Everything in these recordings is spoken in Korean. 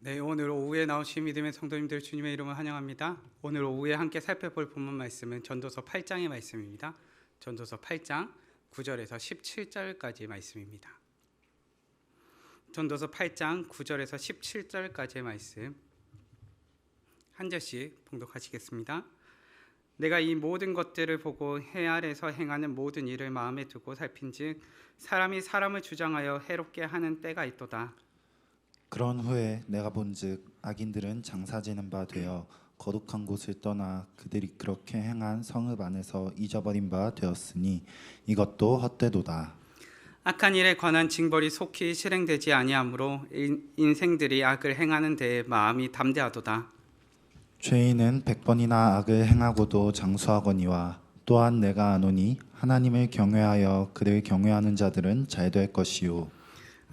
네, 오늘 오후에 나오신 믿음의 성도님들 주님의 이름을 환영합니다. 오늘 오후에 함께 살펴볼 본문 말씀은 전도서 8장의 말씀입니다. 전도서 8장 9절에서 17절까지의 말씀입니다. 전도서 8장 9절에서 17절까지의 말씀 한 절씩 봉독하시겠습니다. 내가 이 모든 것들을 보고 해 아래서 행하는 모든 일을 마음에 두고 살핀즉 사람이 사람을 주장하여 해롭게 하는 때가 있도다. 그런 후에 내가 본즉 악인들은 장사지는 바 되어 거룩한 곳을 떠나 그들이 그렇게 행한 성읍 안에서 잊어버린 바 되었으니 이것도 헛되도다. 악한 일에 관한 징벌이 속히 실행되지 아니하므로 인생들이 악을 행하는 데에 마음이 담대하도다. 죄인은 100번이나 악을 행하고도 장수하거니와 또한 내가 아노니 하나님을 경외하여 그를 경외하는 자들은 잘 될 것이요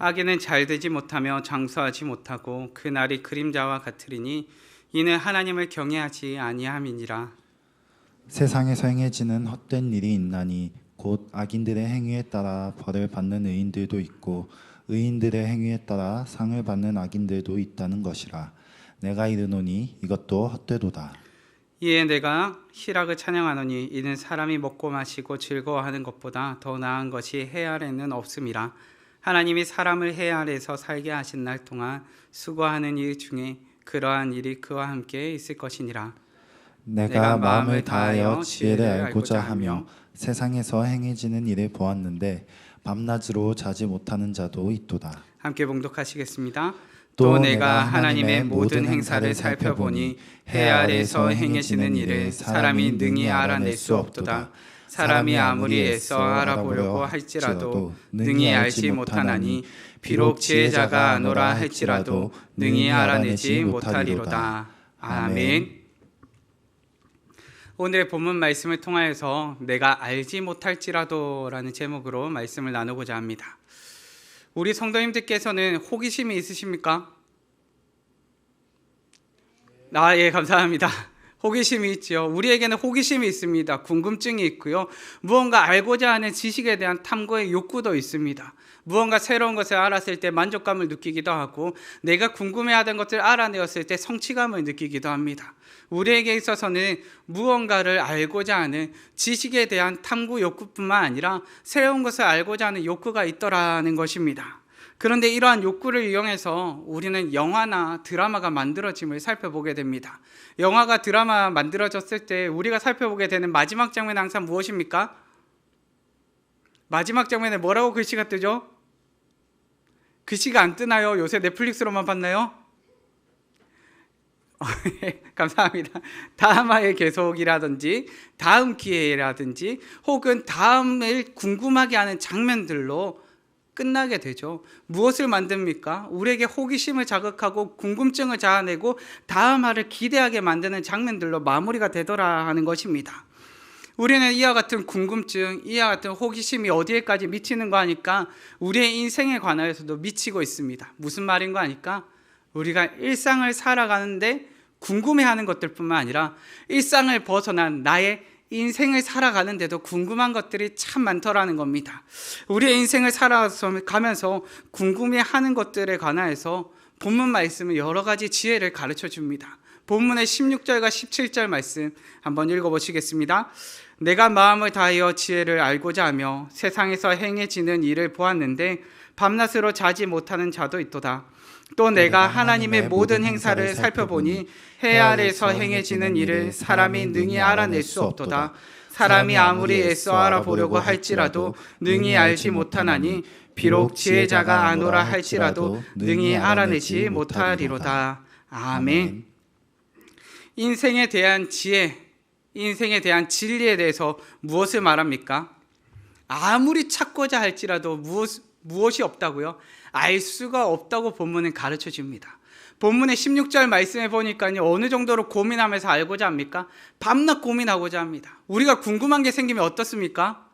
악인은 잘 되지 못하며 장수하지 못하고 그 날이 그림자와 같으리니 이는 하나님을 경외하지 아니함이니라. 세상에서 행해지는 헛된 일이 있나니 곧 악인들의 행위에 따라 벌을 받는 의인들도 있고 의인들의 행위에 따라 상을 받는 악인들도 있다는 것이라. 내가 이르노니 이것도 헛되도다. 이에 내가 희락을 찬양하노니 이는 사람이 먹고 마시고 즐거워하는 것보다 더 나은 것이 해 아래는 없음이라. 하나님이 사람을 해 아래에서 살게 하신 날 동안 수고하는 일 중에 그러한 일이 그와 함께 있을 것이니라. 내가 마음을 다하여 지혜를 알고자 하며 세상에서 행해지는 일을 보았는데 밤낮으로 자지 못하는 자도 있도다. 함께 봉독하시겠습니다. 또 내가 하나님의 모든 행사를 살펴보니 해 아래에서 행해지는 일을 사람이 능히 알아낼 수 없도다. 사람이 아무리 애써 알아보려고 할지라도 능히 알지 못하나니 비록 지혜자가 아노라 할지라도 능히 알아내지 못하리로다. 아멘. 오늘의 본문 말씀을 통하여서 내가 알지 못할지라도라는 제목으로 말씀을 나누고자 합니다. 우리 성도님들께서는 호기심이 있으십니까? 예, 감사합니다. 호기심이 있죠. 우리에게는 호기심이 있습니다. 궁금증이 있고요. 무언가 알고자 하는 지식에 대한 탐구의 욕구도 있습니다. 무언가 새로운 것을 알았을 때 만족감을 느끼기도 하고 내가 궁금해하던 것을 알아내었을 때 성취감을 느끼기도 합니다. 우리에게 있어서는 무언가를 알고자 하는 지식에 대한 탐구 욕구뿐만 아니라 새로운 것을 알고자 하는 욕구가 있더라는 것입니다. 그런데 이러한 욕구를 이용해서 우리는 영화나 드라마가 만들어짐을 살펴보게 됩니다. 영화가 드라마 만들어졌을 때 우리가 살펴보게 되는 마지막 장면은 항상 무엇입니까? 마지막 장면에 뭐라고 글씨가 뜨죠? 글씨가 안 뜨나요? 요새 넷플릭스로만 봤나요? 감사합니다. 다음화의 계속이라든지 다음 기회라든지 혹은 다음을 궁금하게 하는 장면들로 끝나게 되죠. 무엇을 만듭니까? 우리에게 호기심을 자극하고 궁금증을 자아내고 다음 화를 기대하게 만드는 장면들로 마무리가 되더라 하는 것입니다. 우리는 이와 같은 궁금증, 이와 같은 호기심이 어디에까지 미치는 거 아니까 우리의 인생에 관하여서도 미치고 있습니다. 무슨 말인 거 아니까? 우리가 일상을 살아가는데 궁금해하는 것들뿐만 아니라 일상을 벗어난 나의 인생을 살아가는데도 궁금한 것들이 참 많더라는 겁니다. 우리의 인생을 살아가면서 궁금해하는 것들에 관하여서 본문 말씀은 여러 가지 지혜를 가르쳐 줍니다. 본문의 16절과 17절 말씀 한번 읽어보시겠습니다. 내가 마음을 다하여 지혜를 알고자 하며 세상에서 행해지는 일을 보았는데 밤낮으로 자지 못하는 자도 있도다. 또 내가 하나님의 모든 행사를 살펴보니 해 아래에서 행해지는 일을 사람이 능히 알아낼 수 없도다. 사람이 아무리 애써 알아보려고 할지라도 능히 알지 못하나니 비록 지혜자가 아노라 할지라도 능히 알아내지 못하리로다. 아멘. 인생에 대한 지혜, 인생에 대한 진리에 대해서 무엇을 말합니까? 아무리 찾고자 할지라도 무엇이 없다고요? 알 수가 없다고 본문은 가르쳐 줍니다. 본문의 16절 말씀해 보니까요, 어느 정도로 고민하면서 알고자 합니까? 밤낮 고민하고자 합니다. 우리가 궁금한 게 생기면 어떻습니까?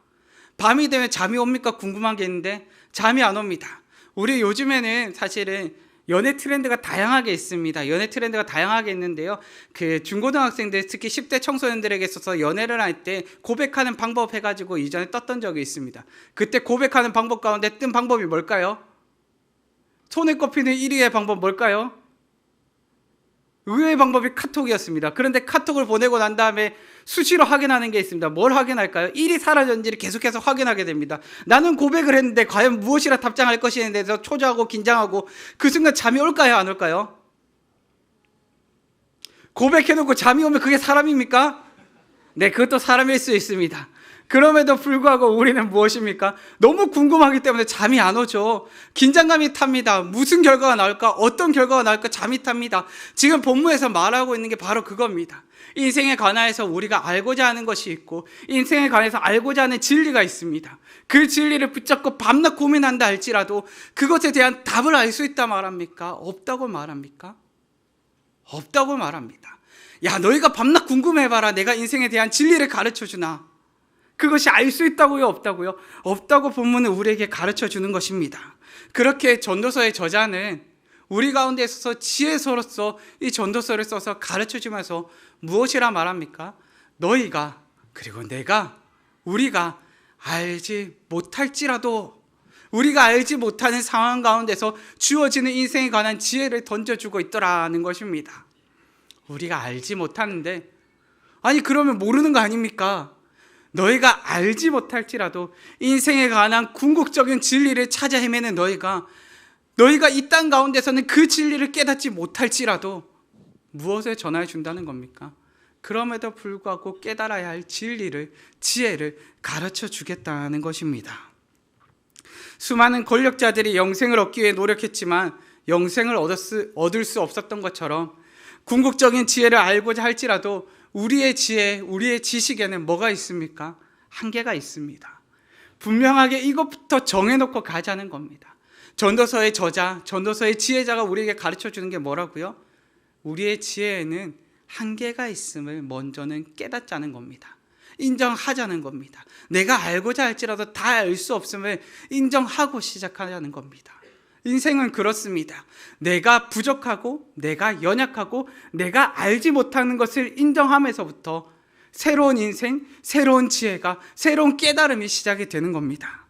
밤이 되면 잠이 옵니까? 궁금한 게 있는데 잠이 안 옵니다. 우리 요즘에는 사실은 연애 트렌드가 다양하게 있습니다. 연애 트렌드가 다양하게 있는데요. 그 중고등학생들, 특히 10대 청소년들에게 있어서 연애를 할 때 고백하는 방법 해가지고 이전에 떴던 적이 있습니다. 그때 고백하는 방법 가운데 뜬 방법이 뭘까요? 손에 꼽히는 1위의 방법 뭘까요? 의외의 방법이 카톡이었습니다. 그런데 카톡을 보내고 난 다음에 수시로 확인하는 게 있습니다. 뭘 확인할까요? 일이 사라졌는지를 계속해서 확인하게 됩니다. 나는 고백을 했는데 과연 무엇이라 답장할 것이에 대해서 초조하고 긴장하고 그 순간 잠이 올까요? 안 올까요? 고백해놓고 잠이 오면 그게 사람입니까? 네, 그것도 사람일 수 있습니다. 그럼에도 불구하고 우리는 무엇입니까? 너무 궁금하기 때문에 잠이 안 오죠. 긴장감이 탑니다. 무슨 결과가 나올까? 어떤 결과가 나올까? 잠이 탑니다. 지금 본문에서 말하고 있는 게 바로 그겁니다. 인생에 관해서 우리가 알고자 하는 것이 있고 인생에 관해서 알고자 하는 진리가 있습니다. 그 진리를 붙잡고 밤낮 고민한다 할지라도 그것에 대한 답을 알 수 있다 말합니까? 없다고 말합니까? 없다고 말합니다. 야, 너희가 밤낮 궁금해봐라. 내가 인생에 대한 진리를 가르쳐주나? 그것이 알 수 있다고요? 없다고요? 없다고 본문은 우리에게 가르쳐 주는 것입니다. 그렇게 전도서의 저자는 우리 가운데 있어서 지혜서로서 이 전도서를 써서 가르쳐 주면서 무엇이라 말합니까? 너희가 그리고 내가 우리가 알지 못할지라도 우리가 알지 못하는 상황 가운데서 주어지는 인생에 관한 지혜를 던져주고 있더라는 것입니다. 우리가 알지 못하는데 아니 그러면 모르는 거 아닙니까? 너희가 알지 못할지라도 인생에 관한 궁극적인 진리를 찾아 헤매는 너희가 이 땅 가운데서는 그 진리를 깨닫지 못할지라도 무엇을 전하여 준다는 겁니까? 그럼에도 불구하고 깨달아야 할 진리를, 지혜를 가르쳐 주겠다는 것입니다. 수많은 권력자들이 영생을 얻기 위해 노력했지만 영생을 얻을 수 없었던 것처럼 궁극적인 지혜를 알고자 할지라도 우리의 지혜, 우리의 지식에는 뭐가 있습니까? 한계가 있습니다. 분명하게 이것부터 정해놓고 가자는 겁니다. 전도서의 저자, 전도서의 지혜자가 우리에게 가르쳐주는 게 뭐라고요? 우리의 지혜에는 한계가 있음을 먼저는 깨닫자는 겁니다. 인정하자는 겁니다. 내가 알고자 할지라도 다 알 수 없음을 인정하고 시작하자는 겁니다. 인생은 그렇습니다. 내가 부족하고 내가 연약하고 내가 알지 못하는 것을 인정하면서부터 새로운 인생, 새로운 지혜가, 새로운 깨달음이 시작이 되는 겁니다.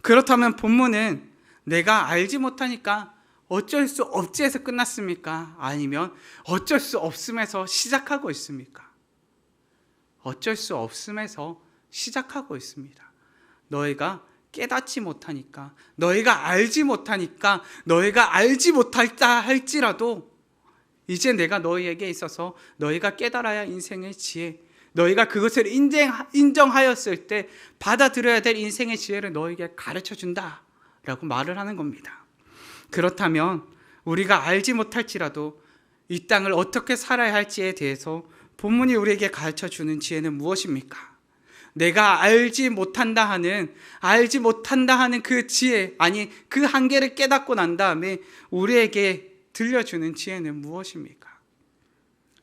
그렇다면 본문은 내가 알지 못하니까 어쩔 수 없지에서 끝났습니까? 아니면 어쩔 수 없음에서 시작하고 있습니까? 어쩔 수 없음에서 시작하고 있습니다. 너희가 깨닫지 못하니까, 너희가 알지 못하니까, 너희가 알지 못할다 할지라도 이제 내가 너희에게 있어서 너희가 깨달아야 인생의 지혜, 너희가 그것을 인정하였을 때 받아들여야 될 인생의 지혜를 너희에게 가르쳐준다 라고 말을 하는 겁니다. 그렇다면 우리가 알지 못할지라도 이 땅을 어떻게 살아야 할지에 대해서 본문이 우리에게 가르쳐주는 지혜는 무엇입니까? 내가 알지 못한다 하는 그 지혜, 아니 그 한계를 깨닫고 난 다음에 우리에게 들려주는 지혜는 무엇입니까?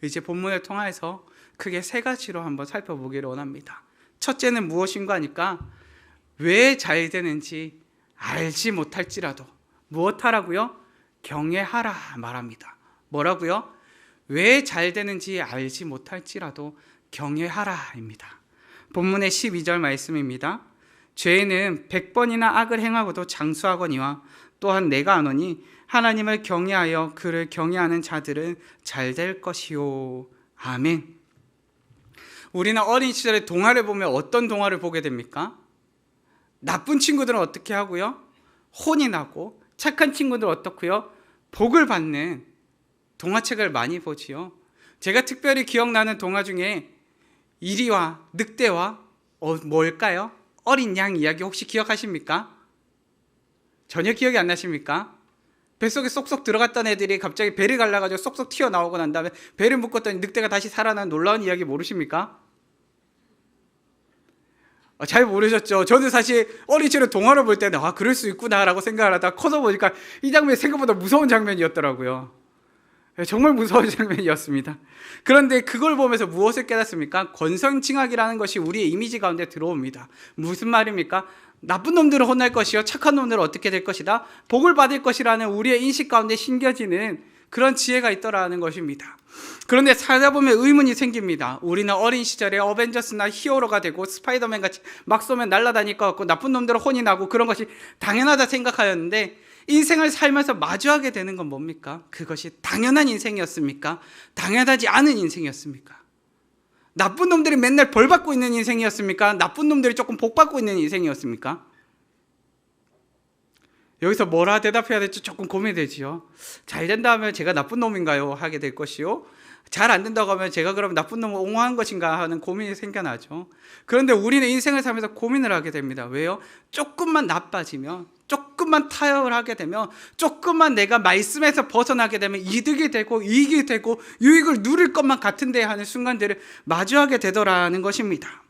이제 본문을 통해서 크게 세 가지로 한번 살펴보기를 원합니다. 첫째는 무엇인가 하니까 왜 잘 되는지 알지 못할지라도 무엇하라고요? 경외하라 말합니다. 뭐라고요? 왜 잘 되는지 알지 못할지라도 경외하라입니다. 본문의 12절 말씀입니다. 죄는 100번이나 악을 행하고도 장수하거니와 또한 내가 아노니 하나님을 경외하여 그를 경외하는 자들은 잘 될 것이요. 아멘. 우리는 어린 시절에 동화를 보면 어떤 동화를 보게 됩니까? 나쁜 친구들은 어떻게 하고요? 혼이 나고 착한 친구들은 어떻고요? 복을 받는 동화책을 많이 보지요. 제가 특별히 기억나는 동화 중에 이리와 늑대와 뭘까요? 어린 양 이야기 혹시 기억하십니까? 전혀 기억이 안 나십니까? 뱃속에 쏙쏙 들어갔던 애들이 갑자기 배를 갈라가지고 쏙쏙 튀어나오고 난 다음에 배를 묶었더니 늑대가 다시 살아난 놀라운 이야기 모르십니까? 잘 모르셨죠? 저는 사실 어린 시절에 동화를 볼 때는 그럴 수 있구나라고 생각을 하다가 커서 보니까 이 장면이 생각보다 무서운 장면이었더라고요. 정말 무서운 장면이었습니다. 그런데 그걸 보면서 무엇을 깨닫습니까? 권선징악이라는 것이 우리의 이미지 가운데 들어옵니다. 무슨 말입니까? 나쁜 놈들은 혼날 것이요 착한 놈들은 어떻게 될 것이다? 복을 받을 것이라는 우리의 인식 가운데 심겨지는 그런 지혜가 있더라는 것입니다. 그런데 살다 보면 의문이 생깁니다. 우리는 어린 시절에 어벤져스나 히어로가 되고 스파이더맨 같이 막 쏘면 날아다닐 것 같고 나쁜 놈들은 혼이 나고 그런 것이 당연하다 생각하였는데 인생을 살면서 마주하게 되는 건 뭡니까? 그것이 당연한 인생이었습니까? 당연하지 않은 인생이었습니까? 나쁜 놈들이 맨날 벌 받고 있는 인생이었습니까? 나쁜 놈들이 조금 복 받고 있는 인생이었습니까? 여기서 뭐라 대답해야 될지 조금 고민되지요. 잘 된다 하면 제가 나쁜 놈인가요? 하게 될 것이요. 잘 안 된다고 하면 제가 그럼 나쁜 놈을 옹호한 것인가 하는 고민이 생겨나죠. 그런데 우리는 인생을 살면서 고민을 하게 됩니다. 왜요? 조금만 나빠지면, 조금만 타협을 하게 되면, 조금만 내가 말씀에서 벗어나게 되면 이득이 되고 이익이 되고 유익을 누릴 것만 같은데 하는 순간들을 마주하게 되더라는 것입니다.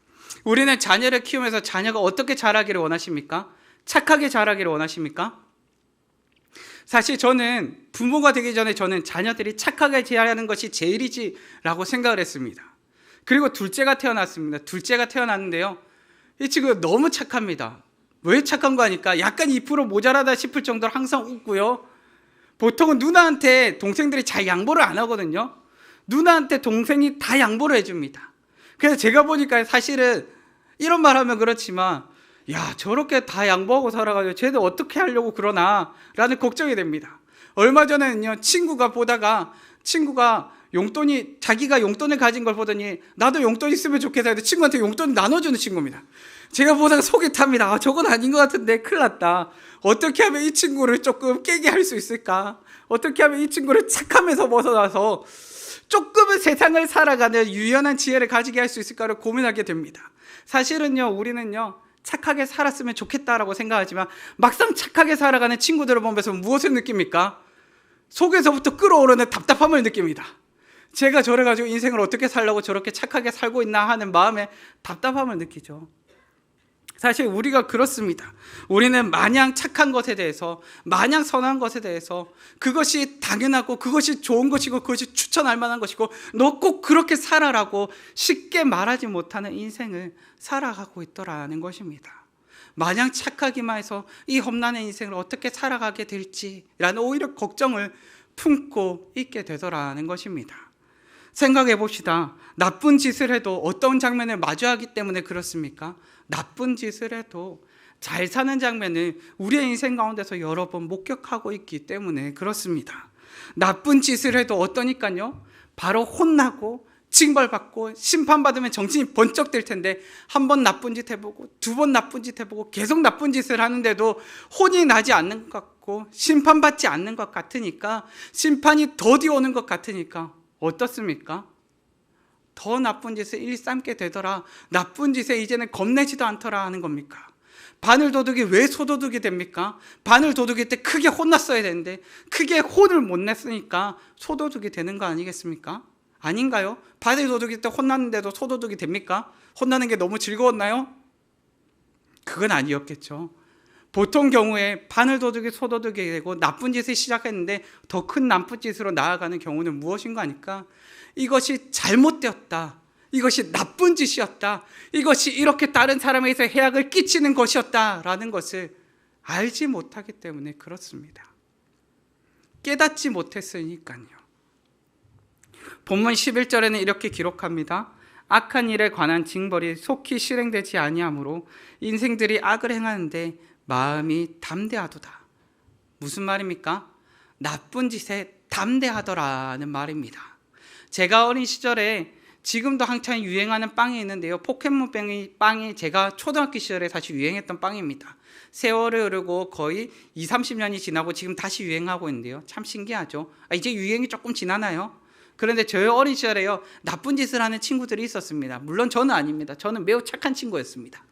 우리는 자녀를 키우면서 자녀가 어떻게 자라기를 원하십니까? 착하게 자라기를 원하십니까? 사실 저는 부모가 되기 전에 저는 자녀들이 착하게 자라는 것이 제일이지라고 생각을 했습니다. 그리고 둘째가 태어났습니다. 둘째가 태어났는데요, 이 친구가 너무 착합니다. 왜 착한 거 아니까 약간 2% 모자라다 싶을 정도로 항상 웃고요. 보통은 누나한테 동생들이 잘 양보를 안 하거든요. 누나한테 동생이 다 양보를 해줍니다. 그래서 제가 보니까 사실은 이런 말 하면 그렇지만, 야, 저렇게 다 양보하고 살아가지고 쟤들 어떻게 하려고 그러나 라는 걱정이 됩니다. 얼마 전에는요, 친구가 보다가 친구가 용돈이, 자기가 용돈을 가진 걸 보더니 나도 용돈 있으면 좋겠다 해서 친구한테 용돈을 나눠주는 친구입니다. 제가 보다가 속이 탑니다. 아, 저건 아닌 것 같은데 큰일 났다. 어떻게 하면 이 친구를 조금 깨게 할 수 있을까? 어떻게 하면 이 친구를 착함에서 벗어나서 조금은 세상을 살아가는 유연한 지혜를 가지게 할 수 있을까를 고민하게 됩니다. 사실은요, 우리는요, 착하게 살았으면 좋겠다라고 생각하지만 막상 착하게 살아가는 친구들을 보면서 무엇을 느낍니까? 속에서부터 끓어오르는 답답함을 느낍니다. 제가 저래가지고 인생을 어떻게 살려고 저렇게 착하게 살고 있나 하는 마음에 답답함을 느끼죠. 사실 우리가 그렇습니다. 우리는 마냥 착한 것에 대해서, 마냥 선한 것에 대해서 그것이 당연하고 그것이 좋은 것이고 그것이 추천할 만한 것이고 너 꼭 그렇게 살아라고 쉽게 말하지 못하는 인생을 살아가고 있더라는 것입니다. 마냥 착하기만 해서 이 험난한 인생을 어떻게 살아가게 될지라는 오히려 걱정을 품고 있게 되더라는 것입니다. 생각해 봅시다. 나쁜 짓을 해도 어떤 장면을 마주하기 때문에 그렇습니까? 나쁜 짓을 해도 잘 사는 장면을 우리의 인생 가운데서 여러 번 목격하고 있기 때문에 그렇습니다. 나쁜 짓을 해도 어떠니까요? 바로 혼나고 징벌받고 심판받으면 정신이 번쩍 들 텐데 한 번 나쁜 짓 해보고 두 번 나쁜 짓 해보고 계속 나쁜 짓을 하는데도 혼이 나지 않는 것 같고 심판받지 않는 것 같으니까, 심판이 더디 오는 것 같으니까 어떻습니까? 더 나쁜 짓을 일삼게 되더라. 나쁜 짓에 이제는 겁내지도 않더라 하는 겁니까? 바늘도둑이 왜 소도둑이 됩니까? 바늘도둑일 때 크게 혼났어야 되는데 크게 혼을 못 냈으니까 소도둑이 되는 거 아니겠습니까? 아닌가요? 바늘도둑일 때 혼났는데도 소도둑이 됩니까? 혼나는 게 너무 즐거웠나요? 그건 아니었겠죠. 보통 경우에 바늘도둑이 소도둑이 되고 나쁜 짓을 시작했는데 더 큰 나쁜 짓으로 나아가는 경우는 무엇인가 하니까, 이것이 잘못되었다, 이것이 나쁜 짓이었다, 이것이 이렇게 다른 사람에게서 해악을 끼치는 것이었다라는 것을 알지 못하기 때문에 그렇습니다. 깨닫지 못했으니까요. 본문 11절에는 이렇게 기록합니다. 악한 일에 관한 징벌이 속히 실행되지 아니하므로 인생들이 악을 행하는데 마음이 담대하도다. 무슨 말입니까? 나쁜 짓에 담대하더라는 말입니다. 제가 어린 시절에 지금도 한창 유행하는 빵이 있는데요, 포켓몬 빵이 제가 초등학교 시절에 다시 유행했던 빵입니다. 세월이 흐르고 거의 20-30년이 지나고 지금 다시 유행하고 있는데요, 참 신기하죠. 이제 유행이 조금 지나나요? 그런데 저희 어린 시절에요, 나쁜 짓을 하는 친구들이 있었습니다. 물론 저는 아닙니다. 저는 매우 착한 친구였습니다.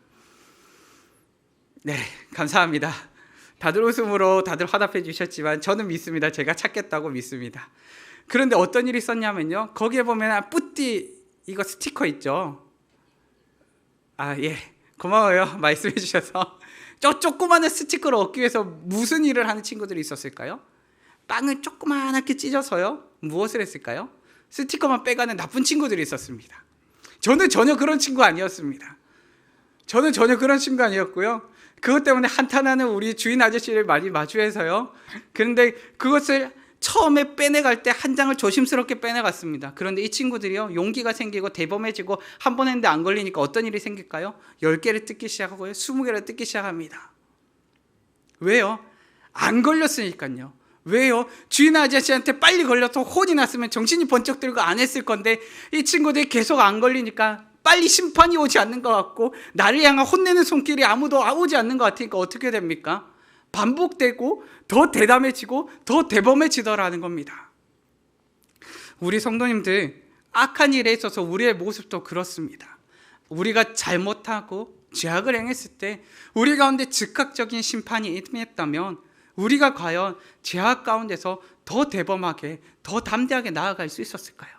네, 감사합니다. 다들 웃음으로 다들 화답해 주셨지만 저는 믿습니다. 제가 찾겠다고 믿습니다. 그런데 어떤 일이 있었냐면요, 거기에 보면 뿌띠 이거 스티커 있죠. 예, 고마워요. 말씀해 주셔서. 저 조그마한 스티커를 얻기 위해서 무슨 일을 하는 친구들이 있었을까요? 빵을 조그맣게 찢어서요, 무엇을 했을까요? 스티커만 빼가는 나쁜 친구들이 있었습니다. 저는 전혀 그런 친구 아니었습니다. 저는 전혀 그런 친구 아니었고요. 그것 때문에 한탄하는 우리 주인 아저씨를 많이 마주해서요. 그런데 그것을 처음에 빼내갈 때 한 장을 조심스럽게 빼내갔습니다. 그런데 이 친구들이요, 용기가 생기고 대범해지고 한 번 했는데 안 걸리니까 어떤 일이 생길까요? 10개를 뜯기 시작하고요, 20개를 뜯기 시작합니다. 왜요? 안 걸렸으니까요. 왜요? 주인 아저씨한테 빨리 걸려서 혼이 났으면 정신이 번쩍 들고 안 했을 건데 이 친구들이 계속 안 걸리니까 빨리 심판이 오지 않는 것 같고 나를 향한 혼내는 손길이 아무도 오지 않는 것 같으니까 어떻게 됩니까? 반복되고 더 대담해지고 더 대범해지더라는 겁니다. 우리 성도님들, 악한 일에 있어서 우리의 모습도 그렇습니다. 우리가 잘못하고 죄악을 행했을 때 우리 가운데 즉각적인 심판이 임했다면 우리가 과연 죄악 가운데서 더 대범하게, 더 담대하게 나아갈 수 있었을까요?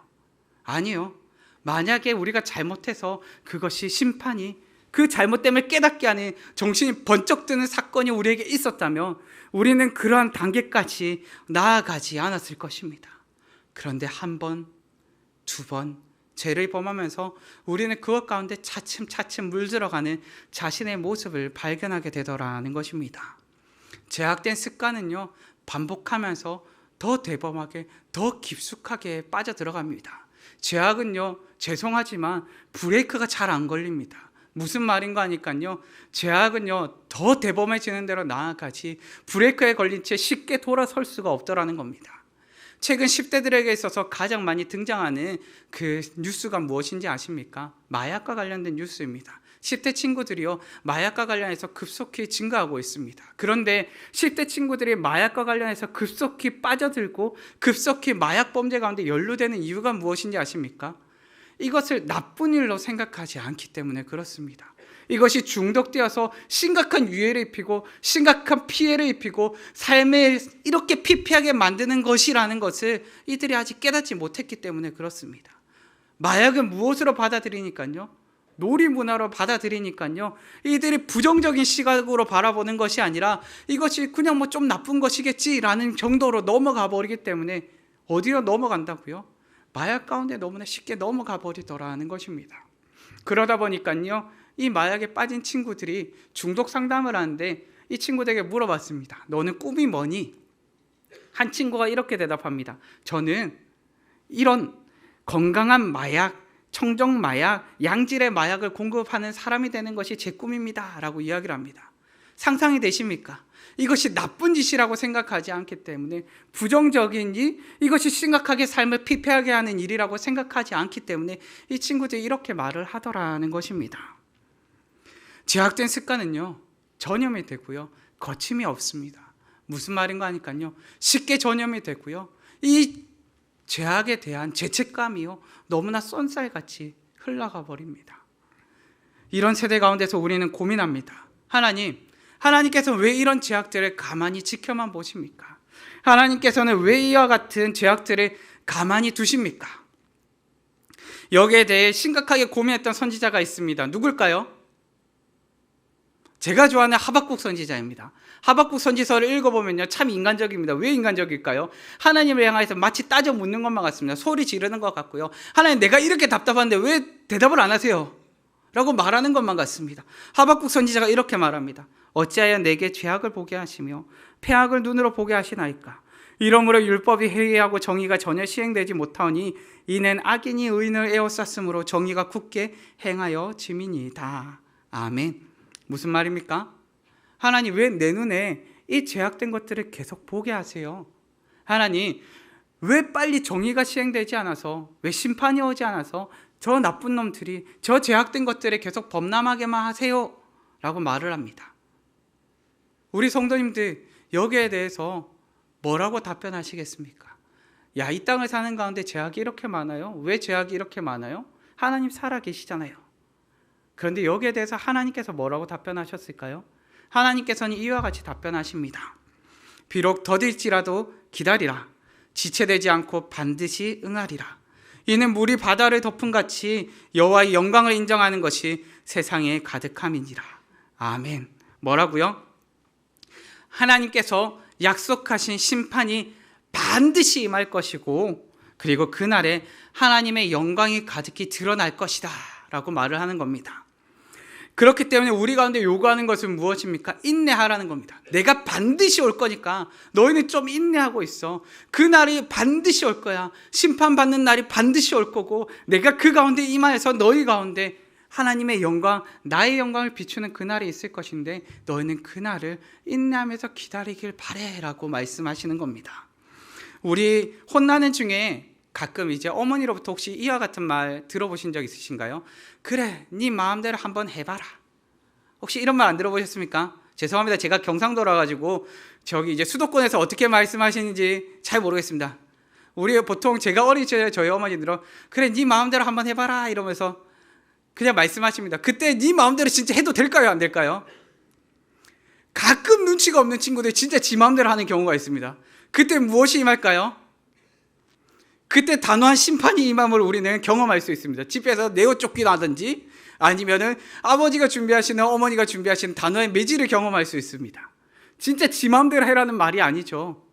아니요. 만약에 우리가 잘못해서 그것이 심판이, 그 잘못 때문에 깨닫게 하는 정신이 번쩍 드는 사건이 우리에게 있었다면 우리는 그러한 단계까지 나아가지 않았을 것입니다. 그런데 한 번, 두 번 죄를 범하면서 우리는 그것 가운데 차츰차츰 물들어가는 자신의 모습을 발견하게 되더라는 것입니다. 죄악된 습관은요, 반복하면서 더 대범하게, 더 깊숙하게 빠져들어갑니다. 죄악은요, 죄송하지만 브레이크가 잘 안 걸립니다. 무슨 말인가 하니까요, 죄악은요, 더 대범해지는 대로 나아가지 브레이크에 걸린 채 쉽게 돌아설 수가 없더라는 겁니다. 최근 10대들에게 있어서 가장 많이 등장하는 그 뉴스가 무엇인지 아십니까? 마약과 관련된 뉴스입니다. 10대 친구들이요, 마약과 관련해서 급속히 증가하고 있습니다. 그런데 10대 친구들이 마약과 관련해서 급속히 빠져들고 급속히 마약 범죄 가운데 연루되는 이유가 무엇인지 아십니까? 이것을 나쁜 일로 생각하지 않기 때문에 그렇습니다. 이것이 중독되어서 심각한 유해를 입히고 심각한 피해를 입히고 삶에 이렇게 피폐하게 만드는 것이라는 것을 이들이 아직 깨닫지 못했기 때문에 그렇습니다. 마약은 무엇으로 받아들이니까요? 놀이문화로 받아들이니까요, 이들이 부정적인 시각으로 바라보는 것이 아니라 이것이 그냥 뭐 좀 나쁜 것이겠지라는 정도로 넘어가 버리기 때문에 어디로 넘어간다고요? 마약 가운데 너무나 쉽게 넘어가 버리더라는 것입니다. 그러다 보니까요, 이 마약에 빠진 친구들이 중독 상담을 하는데 이 친구들에게 물어봤습니다. 너는 꿈이 뭐니? 한 친구가 이렇게 대답합니다. 저는 이런 건강한 마약, 청정 마약, 양질의 마약을 공급하는 사람이 되는 것이 제 꿈입니다 라고 이야기를 합니다. 상상이 되십니까? 이것이 나쁜 짓이라고 생각하지 않기 때문에, 부정적인 일, 이것이 심각하게 삶을 피폐하게 하는 일이라고 생각하지 않기 때문에 이 친구들이 이렇게 말을 하더라는 것입니다. 죄악된 습관은요, 전염이 되고요, 거침이 없습니다. 무슨 말인가 하니까요, 쉽게 전염이 되고요, 이 죄악에 대한 죄책감이요, 너무나 쏜살같이 흘러가 버립니다. 이런 세대 가운데서 우리는 고민합니다. 하나님께서 왜 이런 죄악들을 가만히 지켜만 보십니까? 하나님께서는 왜 이와 같은 죄악들을 가만히 두십니까? 여기에 대해 심각하게 고민했던 선지자가 있습니다. 누굴까요? 제가 좋아하는 하박국 선지자입니다. 하박국 선지서를 읽어보면요, 참 인간적입니다. 왜 인간적일까요? 하나님을 향해서 마치 따져 묻는 것만 같습니다. 소리 지르는 것 같고요, 하나님, 내가 이렇게 답답한데 왜 대답을 안 하세요? 라고 말하는 것만 같습니다. 하박국 선지자가 이렇게 말합니다. 어찌하여 내게 죄악을 보게 하시며 패악을 눈으로 보게 하시나이까? 이러므로 율법이 해이하고 정의가 전혀 시행되지 못하오니 이는 악인이 의인을 에워쌌으므로 정의가 굳게 행하여 짐이니이다. 아멘. 무슨 말입니까? 하나님, 왜 내 눈에 이 죄악된 것들을 계속 보게 하세요? 하나님, 왜 빨리 정의가 시행되지 않아서, 왜 심판이 오지 않아서 저 나쁜 놈들이 저 죄악된 것들을 계속 범람하게만 하세요? 라고 말을 합니다. 우리 성도님들, 여기에 대해서 뭐라고 답변하시겠습니까? 야, 이 땅을 사는 가운데 죄악이 이렇게 많아요? 왜 죄악이 이렇게 많아요? 하나님 살아 계시잖아요. 그런데 여기에 대해서 하나님께서 뭐라고 답변하셨을까요? 하나님께서는 이와 같이 답변하십니다. 비록 더딜지라도 기다리라. 지체되지 않고 반드시 응하리라. 이는 물이 바다를 덮은 같이 여호와의 영광을 인정하는 것이 세상에 가득함이니라. 아멘. 뭐라고요? 하나님께서 약속하신 심판이 반드시 임할 것이고, 그리고 그날에 하나님의 영광이 가득히 드러날 것이다 라고 말을 하는 겁니다. 그렇기 때문에 우리 가운데 요구하는 것은 무엇입니까? 인내하라는 겁니다. 내가 반드시 올 거니까 너희는 좀 인내하고 있어. 그 날이 반드시 올 거야. 심판받는 날이 반드시 올 거고, 내가 그 가운데 임하여서 너희 가운데 하나님의 영광, 나의 영광을 비추는 그날이 있을 것인데 너희는 그날을 인내하면서 기다리길 바래라고 말씀하시는 겁니다. 우리 혼나는 중에 가끔 이제 어머니로부터 혹시 이와 같은 말 들어보신 적 있으신가요? 그래, 네 마음대로 한번 해봐라. 혹시 이런 말 안 들어보셨습니까? 죄송합니다. 제가 경상도라 가지고 저기 이제 수도권에서 어떻게 말씀하시는지 잘 모르겠습니다. 우리 보통 제가 어린 시절에 저희 어머니들은 그래, 네 마음대로 한번 해봐라 이러면서 그냥 말씀하십니다. 그때 네 마음대로 진짜 해도 될까요, 안 될까요? 가끔 눈치가 없는 친구들이 진짜 지 마음대로 하는 경우가 있습니다. 그때 무엇이 임할까요? 그때 단호한 심판이 임함을 우리는 경험할 수 있습니다. 집에서 내어 쫓기나든지 아니면은 아버지가 준비하시는, 어머니가 준비하시는 단호의 매질을 경험할 수 있습니다. 진짜 지 마음대로 해라는 말이 아니죠.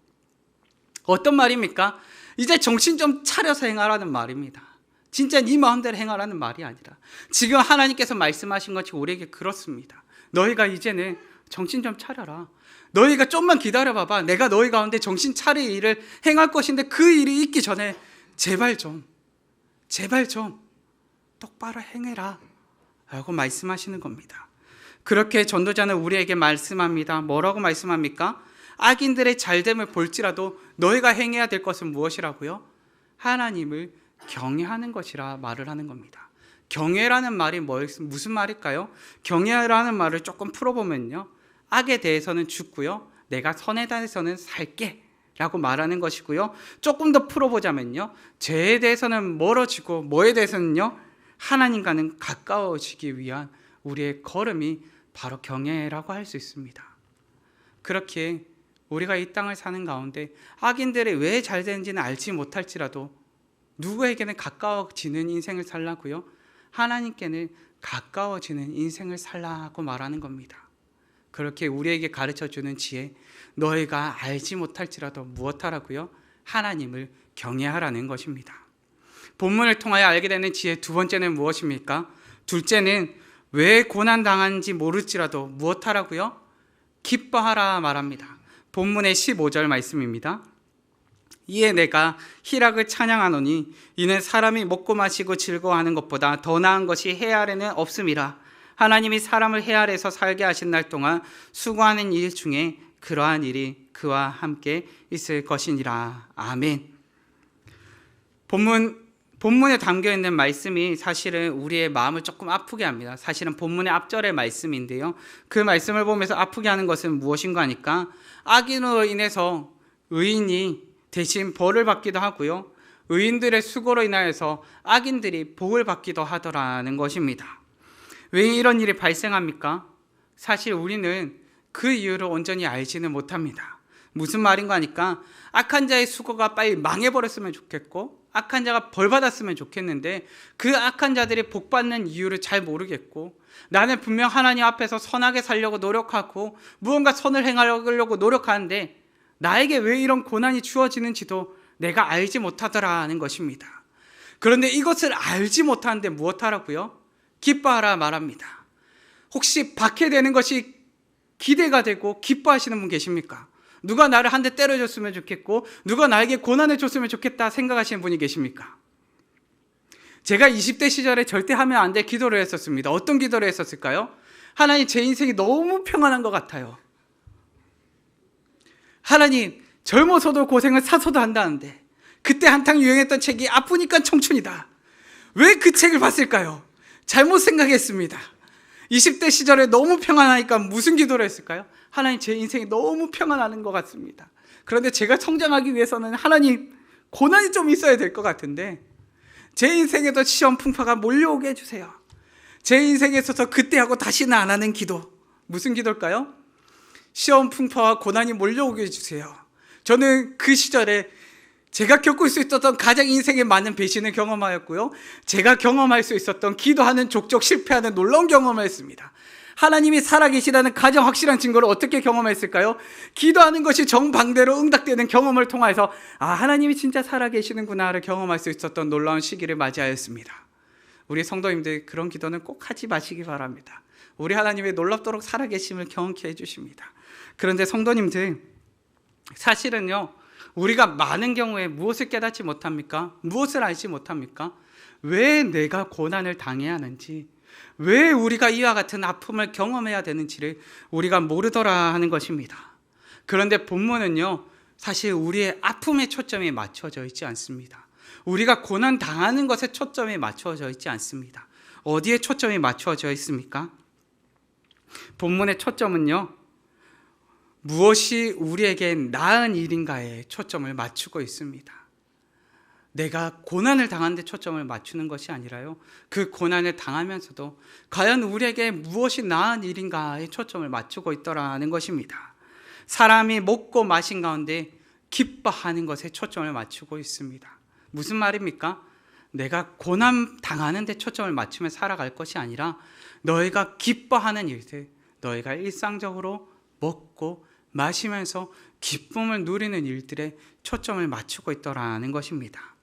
어떤 말입니까? 이제 정신 좀 차려서 행하라는 말입니다. 진짜 네 마음대로 행하라는 말이 아니라 지금 하나님께서 말씀하신 것이 우리에게 그렇습니다. 너희가 이제는 정신 좀 차려라. 너희가 좀만 기다려봐봐. 내가 너희 가운데 정신 차릴 일을 행할 것인데 그 일이 있기 전에 제발 좀 똑바로 행해라 라고 말씀하시는 겁니다. 그렇게 전도자는 우리에게 말씀합니다. 뭐라고 말씀합니까? 악인들의 잘됨을 볼지라도 너희가 행해야 될 것은 무엇이라고요? 하나님을 경외하는 것이라 말을 하는 겁니다. 경외라는 말이 무슨 말일까요? 경외라는 말을 조금 풀어보면요, 악에 대해서는 죽고요, 내가 선에 대해서는 살게 라고 말하는 것이고요, 조금 더 풀어보자면요, 죄에 대해서는 멀어지고 뭐에 대해서는요, 하나님과는 가까워지기 위한 우리의 걸음이 바로 경외라고 할 수 있습니다. 그렇게 우리가 이 땅을 사는 가운데 악인들이 왜 잘 되는지는 알지 못할지라도 누구에게는 가까워지는 인생을 살라고요? 하나님께는 가까워지는 인생을 살라고 말하는 겁니다. 그렇게 우리에게 가르쳐주는 지혜, 너희가 알지 못할지라도 무엇하라고요? 하나님을 경외하라는 것입니다. 본문을 통하여 알게 되는 지혜 두 번째는 무엇입니까? 둘째는 왜 고난당하는지 모를지라도 무엇하라고요? 기뻐하라 말합니다. 본문의 15절 말씀입니다. 이에 내가 희락을 찬양하노니 이는 사람이 먹고 마시고 즐거워하는 것보다 더 나은 것이 해 아래는 없음이라. 하나님이 사람을 해 아래에서 살게 하신 날 동안 수고하는 일 중에 그러한 일이 그와 함께 있을 것이니라. 아멘. 본문에 담겨있는 말씀이 사실은 우리의 마음을 조금 아프게 합니다. 사실은 본문의 앞절의 말씀인데요, 그 말씀을 보면서 아프게 하는 것은 무엇인가 하니까 악인으로 인해서 의인이 대신 벌을 받기도 하고요, 의인들의 수고로 인하여서 악인들이 복을 받기도 하더라는 것입니다. 왜 이런 일이 발생합니까? 사실 우리는 그 이유를 온전히 알지는 못합니다. 무슨 말인가 하니까 악한 자의 수고가 빨리 망해버렸으면 좋겠고 악한 자가 벌 받았으면 좋겠는데 그 악한 자들이 복 받는 이유를 잘 모르겠고, 나는 분명 하나님 앞에서 선하게 살려고 노력하고 무언가 선을 행하려고 노력하는데 나에게 왜 이런 고난이 주어지는지도 내가 알지 못하더라는 것입니다. 그런데 이것을 알지 못하는데 무엇하라고요? 기뻐하라 말합니다. 혹시 받게 되는 것이 기대가 되고 기뻐하시는 분 계십니까? 누가 나를 한 대 때려줬으면 좋겠고 누가 나에게 고난을 줬으면 좋겠다 생각하시는 분이 계십니까? 제가 20대 시절에 절대 하면 안 될 기도를 했었습니다. 어떤 기도를 했었을까요? 하나님, 제 인생이 너무 평안한 것 같아요. 하나님, 젊어서도 고생을 사서도 한다는데 그때 한창 유행했던 책이 아프니까 청춘이다. 왜 그 책을 봤을까요? 잘못 생각했습니다. 20대 시절에 너무 평안하니까 무슨 기도를 했을까요? 하나님, 제 인생이 너무 평안한 것 같습니다. 그런데 제가 성장하기 위해서는 하나님, 고난이 좀 있어야 될 것 같은데 제 인생에도 시험 풍파가 몰려오게 해주세요. 제 인생에 있어서 그때 하고 다시는 안 하는 기도. 무슨 기도일까요? 시험 풍파와 고난이 몰려오게 해주세요. 저는 그 시절에 제가 겪을 수 있었던 가장 인생에 많은 배신을 경험하였고요, 제가 경험할 수 있었던 기도하는 족족 실패하는 놀라운 경험을 했습니다. 하나님이 살아계시다는 가장 확실한 증거를 어떻게 경험했을까요? 기도하는 것이 정반대로 응답되는 경험을 통해서 하나님이 진짜 살아계시는구나를 경험할 수 있었던 놀라운 시기를 맞이하였습니다. 우리 성도님들, 그런 기도는 꼭 하지 마시기 바랍니다. 우리 하나님의 놀랍도록 살아계심을 경험케 해주십니다. 그런데 성도님들, 사실은요, 우리가 많은 경우에 무엇을 깨닫지 못합니까? 무엇을 알지 못합니까? 왜 내가 고난을 당해야 하는지, 왜 우리가 이와 같은 아픔을 경험해야 되는지를 우리가 모르더라 하는 것입니다. 그런데 본문은요, 사실 우리의 아픔에 초점이 맞춰져 있지 않습니다. 우리가 고난 당하는 것에 초점이 맞춰져 있지 않습니다. 어디에 초점이 맞춰져 있습니까? 본문의 초점은요, 무엇이 우리에게 나은 일인가에 초점을 맞추고 있습니다. 내가 고난을 당하는 데 초점을 맞추는 것이 아니라요, 그 고난을 당하면서도 과연 우리에게 무엇이 나은 일인가에 초점을 맞추고 있더라는 것입니다. 사람이 먹고 마신 가운데 기뻐하는 것에 초점을 맞추고 있습니다. 무슨 말입니까? 내가 고난 당하는 데 초점을 맞추며 살아갈 것이 아니라 너희가 기뻐하는 일들, 너희가 일상적으로 먹고 마시면서 기쁨을 누리는 일들에 초점을 맞추고 있더라는 것입니다.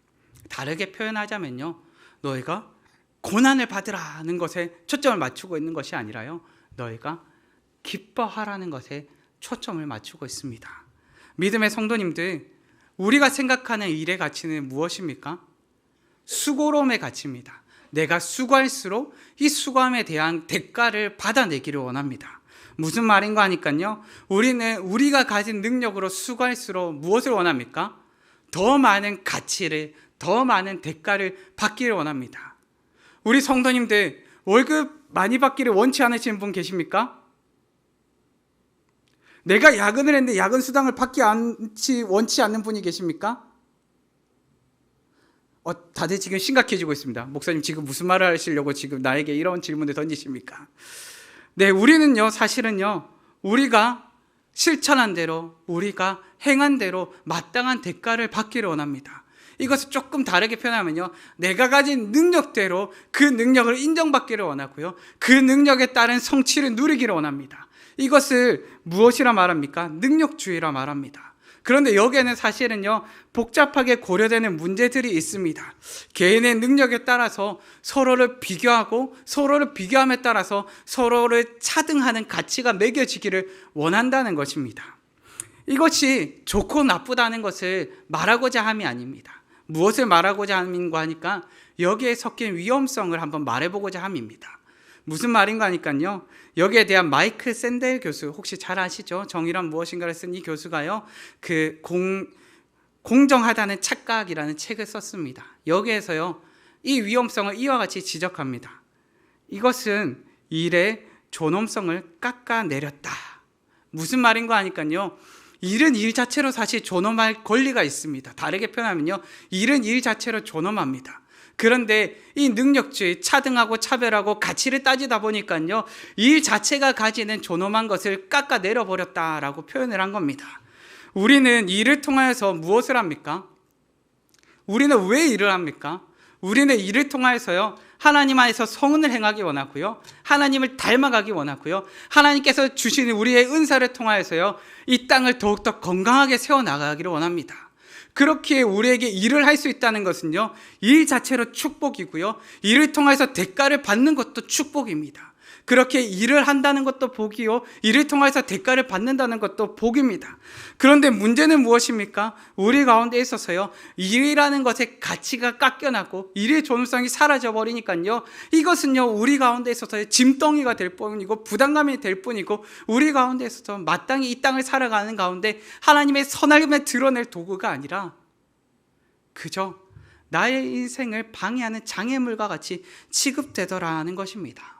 다르게 표현하자면요, 너희가 고난을 받으라는 것에 초점을 맞추고 있는 것이 아니라요, 너희가 기뻐하라는 것에 초점을 맞추고 있습니다. 믿음의 성도님들, 우리가 생각하는 일의 가치는 무엇입니까? 수고로움의 가치입니다. 내가 수고할수록 이 수고함에 대한 대가를 받아내기를 원합니다. 무슨 말인가 하니까요, 우리가 가진 능력으로 수고할수록 무엇을 원합니까? 더 많은 가치를, 더 많은 대가를 받기를 원합니다. 우리 성도님들, 월급 많이 받기를 원치 않으시는 분 계십니까? 내가 야근을 했는데 야근 수당을 원치 않는 분이 계십니까? 다들 지금 심각해지고 있습니다. 목사님 지금 무슨 말을 하시려고 지금 나에게 이런 질문을 던지십니까? 네, 우리는요, 사실은요, 우리가 실천한 대로, 우리가 행한 대로 마땅한 대가를 받기를 원합니다. 이것을 조금 다르게 표현하면요, 내가 가진 능력대로 그 능력을 인정받기를 원하고요, 그 능력에 따른 성취를 누리기를 원합니다. 이것을 무엇이라 말합니까? 능력주의라 말합니다. 그런데 여기에는 사실은요, 복잡하게 고려되는 문제들이 있습니다. 개인의 능력에 따라서 서로를 비교하고, 서로를 비교함에 따라서 서로를 차등하는 가치가 매겨지기를 원한다는 것입니다. 이것이 좋고 나쁘다는 것을 말하고자 함이 아닙니다. 무엇을 말하고자 함인가 하니까 여기에 섞인 위험성을 한번 말해보고자 함입니다. 무슨 말인가 하니까요, 여기에 대한 마이클 샌델 교수, 혹시 잘 아시죠? 정의란 무엇인가를 쓴 이 교수가요, 그 공정하다는 착각이라는 책을 썼습니다. 여기에서요, 이 위험성을 이와 같이 지적합니다. 이것은 일의 존엄성을 깎아내렸다. 무슨 말인가 하니까요, 일은 일 자체로 사실 존엄할 권리가 있습니다. 다르게 표현하면요, 일은 일 자체로 존엄합니다. 그런데 이 능력주의, 차등하고 차별하고 가치를 따지다 보니까요, 일 자체가 가지는 존엄한 것을 깎아내려버렸다라고 표현을 한 겁니다. 우리는 일을 통하여서 무엇을 합니까? 우리는 왜 일을 합니까? 우리는 일을 통하여서요, 하나님 안에서 성은을 행하기 원하고요, 하나님을 닮아가기 원하고요, 하나님께서 주신 우리의 은사를 통하여서요, 이 땅을 더욱더 건강하게 세워나가기를 원합니다. 그렇게 우리에게 일을 할 수 있다는 것은요, 일 자체로 축복이고요, 일을 통해서 대가를 받는 것도 축복입니다. 그렇게 일을 한다는 것도 복이요, 일을 통해서 대가를 받는다는 것도 복입니다. 그런데 문제는 무엇입니까? 우리 가운데 있어서요, 일이라는 것의 가치가 깎여나고 일의 존엄성이 사라져 버리니까요, 이것은요, 우리 가운데 있어서의 짐덩이가 될 뿐이고 부담감이 될 뿐이고, 우리 가운데 있어서 마땅히 이 땅을 살아가는 가운데 하나님의 선함을 드러낼 도구가 아니라 그저 나의 인생을 방해하는 장애물과 같이 취급되더라는 것입니다.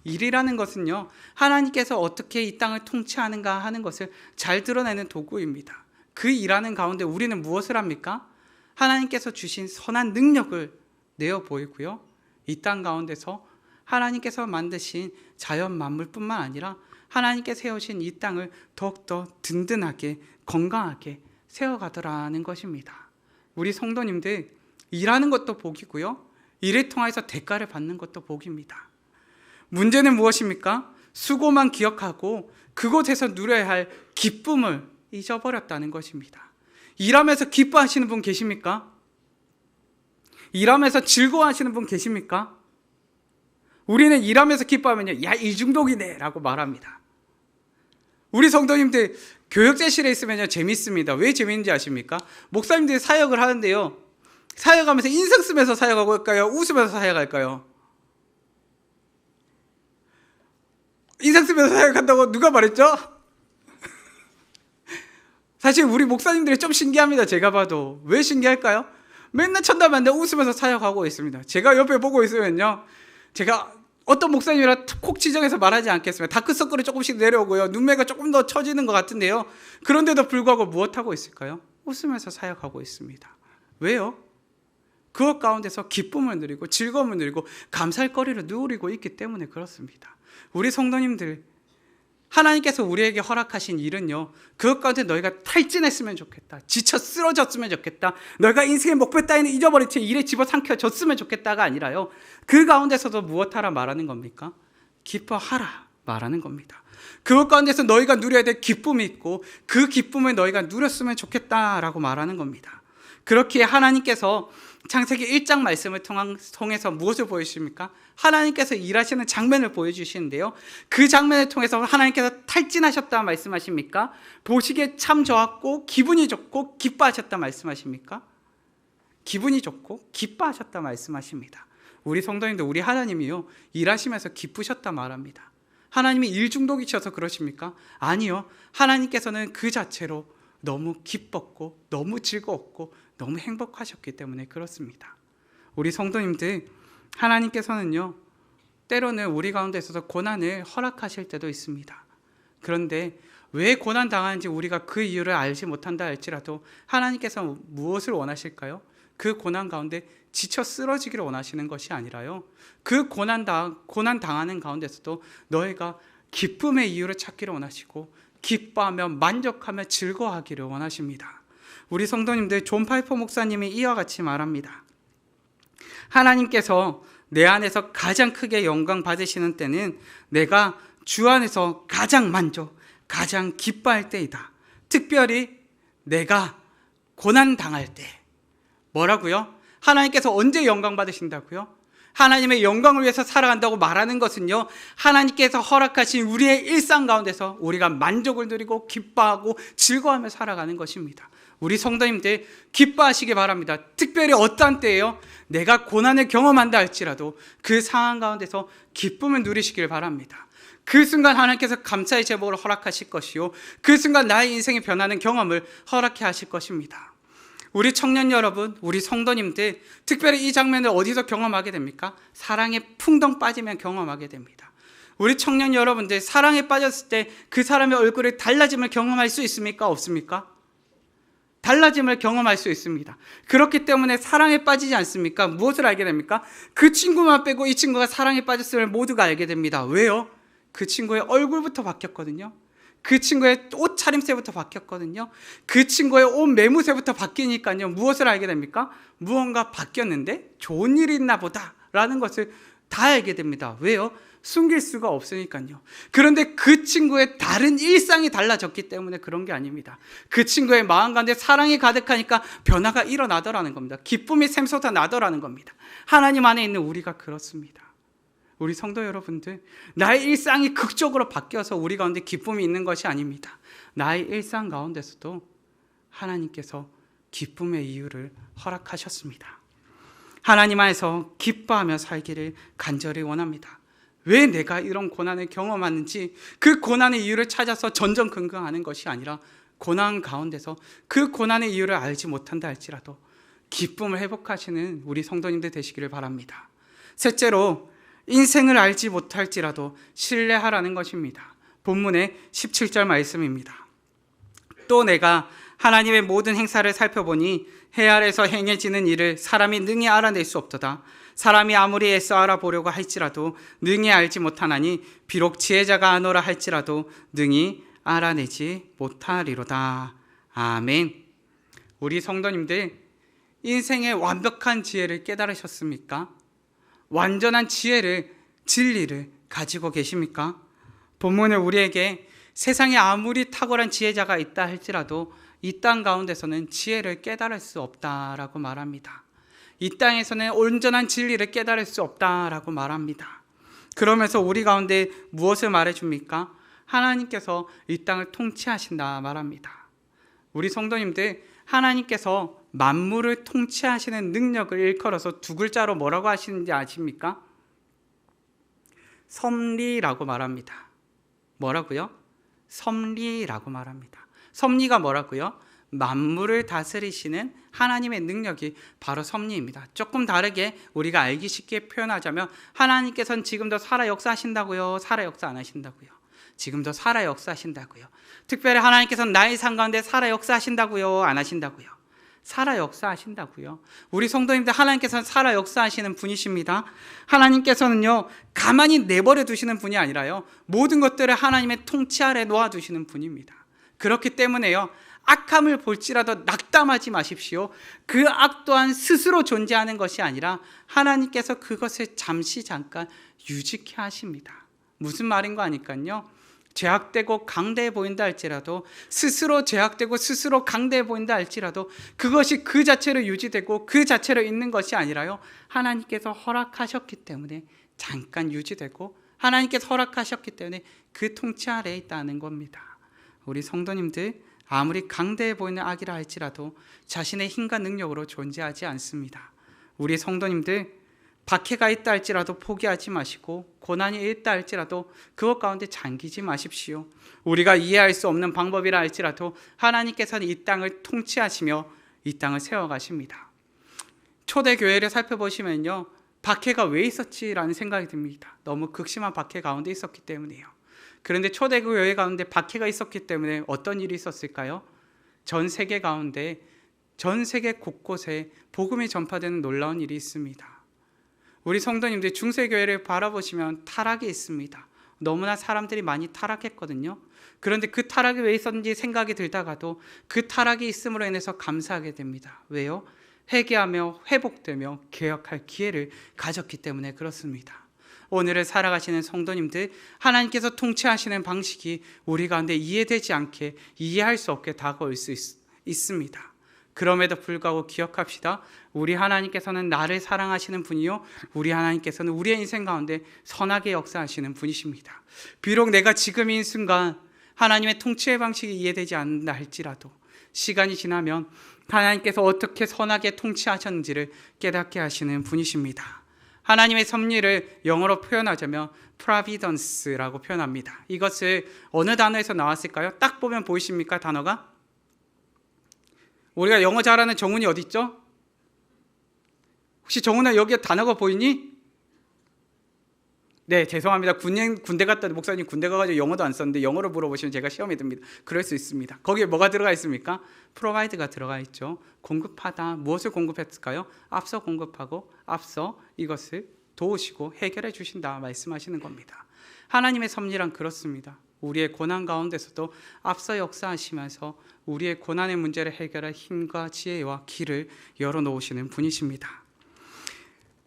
일이라는 것은요, 하나님께서 어떻게 이 땅을 통치하는가 하는 것을 잘 드러내는 도구입니다. 그 일하는 가운데 우리는 무엇을 합니까? 하나님께서 주신 선한 능력을 내어 보이고요, 이 땅 가운데서 하나님께서 만드신 자연 만물뿐만 아니라 하나님께서 세우신 이 땅을 더욱더 든든하게 건강하게 세워가더라는 것입니다. 우리 성도님들, 일하는 것도 복이고요, 일을 통해서 대가를 받는 것도 복입니다. 문제는 무엇입니까? 수고만 기억하고 그곳에서 누려야 할 기쁨을 잊어버렸다는 것입니다. 일하면서 기뻐하시는 분 계십니까? 일하면서 즐거워하시는 분 계십니까? 우리는 일하면서 기뻐하면요, 야, 일 중독이네 라고 말합니다. 우리 성도님들, 교역제실에 있으면요, 재밌습니다. 왜 재밌는지 아십니까? 목사님들이 사역을 하는데요, 사역하면서 인상 쓰면서 사역하고 할까요? 웃으면서 사역할까요? 인상 쓰면서 사역한다고 누가 말했죠? 사실 우리 목사님들이 좀 신기합니다. 제가 봐도. 왜 신기할까요? 맨날 천담만데 웃으면서 사역하고 있습니다. 제가 옆에 보고 있으면요, 제가 어떤 목사님이라 콕 지정해서 말하지 않겠습니다. 다크서클이 조금씩 내려오고요, 눈매가 조금 더 처지는 것 같은데요, 그런데도 불구하고 무엇하고 있을까요? 웃으면서 사역하고 있습니다. 왜요? 그것 가운데서 기쁨을 누리고 즐거움을 누리고 감사할거리를 누리고 있기 때문에 그렇습니다. 우리 성도님들, 하나님께서 우리에게 허락하신 일은요, 그것 가운데 너희가 탈진했으면 좋겠다, 지쳐 쓰러졌으면 좋겠다, 너희가 인생의 목표 따위는 잊어버린 채 일에 집어삼켜졌으면 좋겠다가 아니라요, 그 가운데서도 무엇하라 말하는 겁니까? 기뻐하라 말하는 겁니다. 그것 가운데서 너희가 누려야 될 기쁨이 있고 그 기쁨을 너희가 누렸으면 좋겠다라고 말하는 겁니다. 그렇기에 하나님께서 창세기 1장 말씀을 통해서 무엇을 보여주십니까? 하나님께서 일하시는 장면을 보여주시는데요, 그 장면을 통해서 하나님께서 탈진하셨다 말씀하십니까? 보시기에 참 좋았고 기분이 좋고 기뻐하셨다 말씀하십니까? 기분이 좋고 기뻐하셨다 말씀하십니다. 우리 성도님들, 우리 하나님이요, 일하시면서 기쁘셨다 말합니다. 하나님이 일 중독이셔서 그러십니까? 아니요, 하나님께서는 그 자체로 너무 기뻤고 너무 즐거웠고 너무 행복하셨기 때문에 그렇습니다. 우리 성도님들, 하나님께서는요, 때로는 우리 가운데 있어서 고난을 허락하실 때도 있습니다. 그런데 왜 고난 당하는지 우리가 그 이유를 알지 못한다 할지라도 하나님께서 무엇을 원하실까요? 그 고난 가운데 지쳐 쓰러지기를 원하시는 것이 아니라요, 그 고난 당하는 가운데서도 너희가 기쁨의 이유를 찾기를 원하시고 기뻐하며 만족하며 즐거워하기를 원하십니다. 우리 성도님들, 존 파이퍼 목사님이 이와 같이 말합니다. 하나님께서 내 안에서 가장 크게 영광 받으시는 때는 내가 주 안에서 가장 만족, 가장 기뻐할 때이다. 특별히 내가 고난 당할 때. 뭐라고요? 하나님께서 언제 영광 받으신다고요? 하나님의 영광을 위해서 살아간다고 말하는 것은요, 하나님께서 허락하신 우리의 일상 가운데서 우리가 만족을 누리고 기뻐하고 즐거워하며 살아가는 것입니다. 우리 성도님들, 기뻐하시기 바랍니다. 특별히 어떠한 때예요? 내가 고난을 경험한다 할지라도 그 상황 가운데서 기쁨을 누리시길 바랍니다. 그 순간 하나님께서 감사의 제목을 허락하실 것이요, 그 순간 나의 인생이 변하는 경험을 허락해 하실 것입니다. 우리 청년 여러분, 우리 성도님들, 특별히 이 장면을 어디서 경험하게 됩니까? 사랑에 풍덩 빠지면 경험하게 됩니다. 우리 청년 여러분들, 사랑에 빠졌을 때 그 사람의 얼굴에 달라짐을 경험할 수 있습니까? 없습니까? 달라짐을 경험할 수 있습니다. 그렇기 때문에 사랑에 빠지지 않습니까? 무엇을 알게 됩니까? 그 친구만 빼고 이 친구가 사랑에 빠졌음을 모두가 알게 됩니다. 왜요? 그 친구의 얼굴부터 바뀌었거든요. 그 친구의 옷 차림새부터 바뀌었거든요. 그 친구의 옷 매무새부터 바뀌니까요, 무엇을 알게 됩니까? 무언가 바뀌었는데 좋은 일이 있나 보다 라는 것을 다 알게 됩니다. 왜요? 숨길 수가 없으니까요. 그런데 그 친구의 다른 일상이 달라졌기 때문에 그런 게 아닙니다. 그 친구의 마음 가운데 사랑이 가득하니까 변화가 일어나더라는 겁니다. 기쁨이 샘솟아 나더라는 겁니다. 하나님 안에 있는 우리가 그렇습니다. 우리 성도 여러분들, 나의 일상이 극적으로 바뀌어서 우리 가운데 기쁨이 있는 것이 아닙니다. 나의 일상 가운데서도 하나님께서 기쁨의 이유를 허락하셨습니다. 하나님 안에서 기뻐하며 살기를 간절히 원합니다. 왜 내가 이런 고난을 경험하는지 그 고난의 이유를 찾아서 전전긍긍하는 것이 아니라 고난 가운데서 그 고난의 이유를 알지 못한다 할지라도 기쁨을 회복하시는 우리 성도님들 되시기를 바랍니다. 셋째로, 인생을 알지 못할지라도 신뢰하라는 것입니다. 본문의 17절 말씀입니다. 또 내가 하나님의 모든 행사를 살펴보니 해 아래서 행해지는 일을 사람이 능히 알아낼 수 없도다. 사람이 아무리 애써 알아보려고 할지라도 능히 알지 못하나니 비록 지혜자가 아노라 할지라도 능히 알아내지 못하리로다. 아멘. 우리 성도님들, 인생의 완벽한 지혜를 깨달으셨습니까? 완전한 지혜를, 진리를 가지고 계십니까? 본문에 우리에게 세상에 아무리 탁월한 지혜자가 있다 할지라도 이 땅 가운데서는 지혜를 깨달을 수 없다라고 말합니다. 이 땅에서는 온전한 진리를 깨달을 수 없다라고 말합니다. 그러면서 우리 가운데 무엇을 말해줍니까? 하나님께서 이 땅을 통치하신다 말합니다. 우리 성도님들, 하나님께서 만물을 통치하시는 능력을 일컬어서 두 글자로 뭐라고 하시는지 아십니까? 섭리라고 말합니다. 뭐라고요? 섭리라고 말합니다. 섭리가 뭐라고요? 만물을 다스리시는 하나님의 능력이 바로 섭리입니다. 조금 다르게 우리가 알기 쉽게 표현하자면 하나님께서는 지금도 살아 역사하신다고요? 살아 역사 안 하신다고요? 지금도 살아 역사하신다고요. 특별히 하나님께서는 나의 삶 가운데 살아 역사하신다고요? 안 하신다고요? 살아 역사하신다고요. 우리 성도님들, 하나님께서는 살아 역사하시는 분이십니다. 하나님께서는요, 가만히 내버려 두시는 분이 아니라요, 모든 것들을 하나님의 통치 아래 놓아두시는 분입니다. 그렇기 때문에요, 악함을 볼지라도 낙담하지 마십시오. 그 악 또한 스스로 존재하는 것이 아니라 하나님께서 그것을 잠깐 유지케 하십니다. 무슨 말인 거 아니까요? 죄악되고 강대해 보인다 할지라도, 스스로 죄악되고 스스로 강대해 보인다 할지라도 그것이 그 자체로 유지되고 그 자체로 있는 것이 아니라요, 하나님께서 허락하셨기 때문에 잠깐 유지되고 하나님께서 허락하셨기 때문에 그 통치 아래에 있다는 겁니다. 우리 성도님들, 아무리 강대해 보이는 악이라 할지라도 자신의 힘과 능력으로 존재하지 않습니다. 우리 성도님들, 박해가 있다 할지라도 포기하지 마시고, 고난이 있다 할지라도 그것 가운데 잠기지 마십시오. 우리가 이해할 수 없는 방법이라 할지라도 하나님께서는 이 땅을 통치하시며 이 땅을 세워가십니다. 초대교회를 살펴보시면요, 박해가 왜 있었지라는 생각이 듭니다. 너무 극심한 박해 가운데 있었기 때문이에요. 그런데 초대교회 가운데 박해가 있었기 때문에 어떤 일이 있었을까요? 전 세계 가운데, 전 세계 곳곳에 복음이 전파되는 놀라운 일이 있습니다. 우리 성도님들, 중세교회를 바라보시면 타락이 있습니다. 너무나 사람들이 많이 타락했거든요. 그런데 그 타락이 왜 있었는지 생각이 들다가도 그 타락이 있음으로 인해서 감사하게 됩니다. 왜요? 회개하며 회복되며 개혁할 기회를 가졌기 때문에 그렇습니다. 오늘을 살아가시는 성도님들, 하나님께서 통치하시는 방식이 우리 가운데 이해되지 않게, 이해할 수 없게 다가올 수 있습니다. 그럼에도 불구하고 기억합시다. 우리 하나님께서는 나를 사랑하시는 분이요, 우리 하나님께서는 우리의 인생 가운데 선하게 역사하시는 분이십니다. 비록 내가 지금 이 순간 하나님의 통치의 방식이 이해되지 않는다 할지라도 시간이 지나면 하나님께서 어떻게 선하게 통치하셨는지를 깨닫게 하시는 분이십니다. 하나님의 섭리를 영어로 표현하자면 providence라고 표현합니다. 이것을 어느 단어에서 나왔을까요? 딱 보면 보이십니까, 단어가? 우리가 영어 잘하는 정훈이 어디 있죠? 혹시 정훈아, 여기에 단어가 보이니? 네, 죄송합니다. 군대 갔다, 목사님 군대 가가지고 영어도 안 썼는데 영어로 물어보시면 제가 시험에 듭니다. 그럴 수 있습니다. 거기에 뭐가 들어가 있습니까? provide가 들어가 있죠. 공급하다. 무엇을 공급했을까요? 앞서 공급하고 앞서 이것을 도우시고 해결해 주신다 말씀하시는 겁니다. 하나님의 섭리란 그렇습니다. 우리의 고난 가운데서도 앞서 역사하시면서 우리의 고난의 문제를 해결할 힘과 지혜와 길을 열어놓으시는 분이십니다.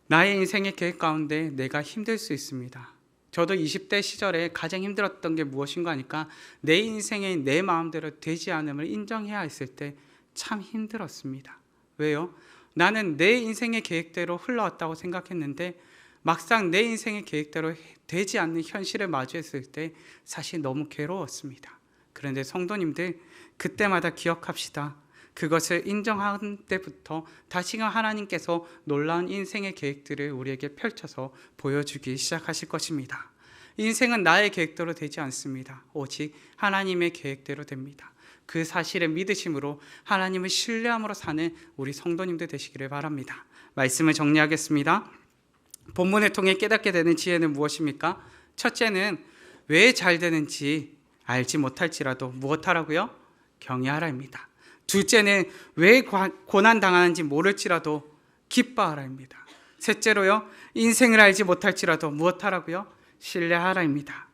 나의 인생의 계획 가운데 내가 힘들 수 있습니다. 저도 20대 시절에 가장 힘들었던 게 무엇인가 하니까 내 인생의 내 마음대로 되지 않음을 인정해야 했을 때 참 힘들었습니다. 왜요? 나는 내 인생의 계획대로 흘러왔다고 생각했는데 막상 내 인생의 계획대로 되지 않는 현실을 마주했을 때 사실 너무 괴로웠습니다. 그런데 성도님들, 그때마다 기억합시다. 그것을 인정한 때부터 다시금 하나님께서 놀라운 인생의 계획들을 우리에게 펼쳐서 보여주기 시작하실 것입니다. 인생은 나의 계획대로 되지 않습니다. 오직 하나님의 계획대로 됩니다. 그 사실을 믿으심으로 하나님을 신뢰함으로 사는 우리 성도님들 되시기를 바랍니다. 말씀을 정리하겠습니다. 본문을 통해 깨닫게 되는 지혜는 무엇입니까? 첫째는 왜 잘 되는지 알지 못할지라도 무엇하라고요? 경외하라입니다. 둘째는 왜 고난당하는지 모를지라도 기뻐하라입니다. 셋째로요, 인생을 알지 못할지라도 무엇하라고요? 신뢰하라입니다.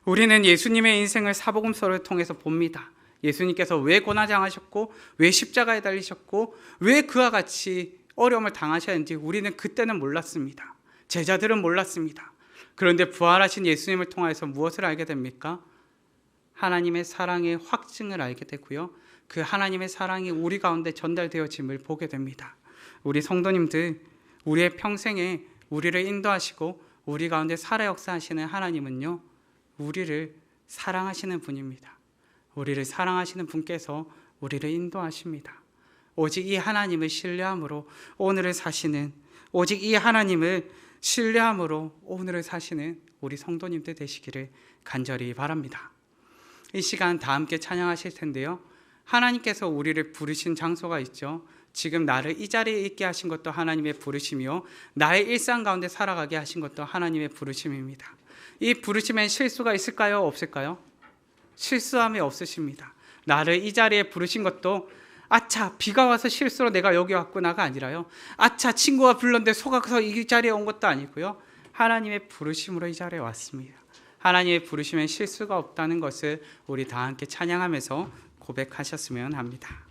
우리는 예수님의 인생을 사복음서를 통해서 봅니다. 예수님께서 왜 고난당하셨고, 왜 십자가에 달리셨고, 왜 그와 같이 어려움을 당하셨는지 우리는 그때는 몰랐습니다. 제자들은 몰랐습니다. 그런데 부활하신 예수님을 통해서 무엇을 알게 됩니까? 하나님의 사랑의 확증을 알게 되고요, 그 하나님의 사랑이 우리 가운데 전달되어짐을 보게 됩니다. 우리 성도님들, 우리의 평생에 우리를 인도하시고 우리 가운데 살아 역사하시는 하나님은요, 우리를 사랑하시는 분입니다. 우리를 사랑하시는 분께서 우리를 인도하십니다. 오직 이 하나님을 신뢰함으로 오늘을 사시는, 오직 이 하나님을 신뢰함으로 오늘을 사시는 우리 성도님들 되시기를 간절히 바랍니다. 이 시간 다 함께 찬양하실 텐데요. 하나님께서 우리를 부르신 장소가 있죠. 지금 나를 이 자리에 있게 하신 것도 하나님의 부르심이요, 나의 일상 가운데 살아가게 하신 것도 하나님의 부르심입니다. 이 부르심엔 실수가 있을까요? 없을까요? 실수함이 없으십니다. 나를 이 자리에 부르신 것도 아차 비가 와서 실수로 내가 여기 왔구나가 아니라요, 아차 친구가 불렀는데 속아서 이 자리에 온 것도 아니고요, 하나님의 부르심으로 이 자리에 왔습니다. 하나님의 부르심엔 실수가 없다는 것을 우리 다 함께 찬양하면서 고백하셨으면 합니다.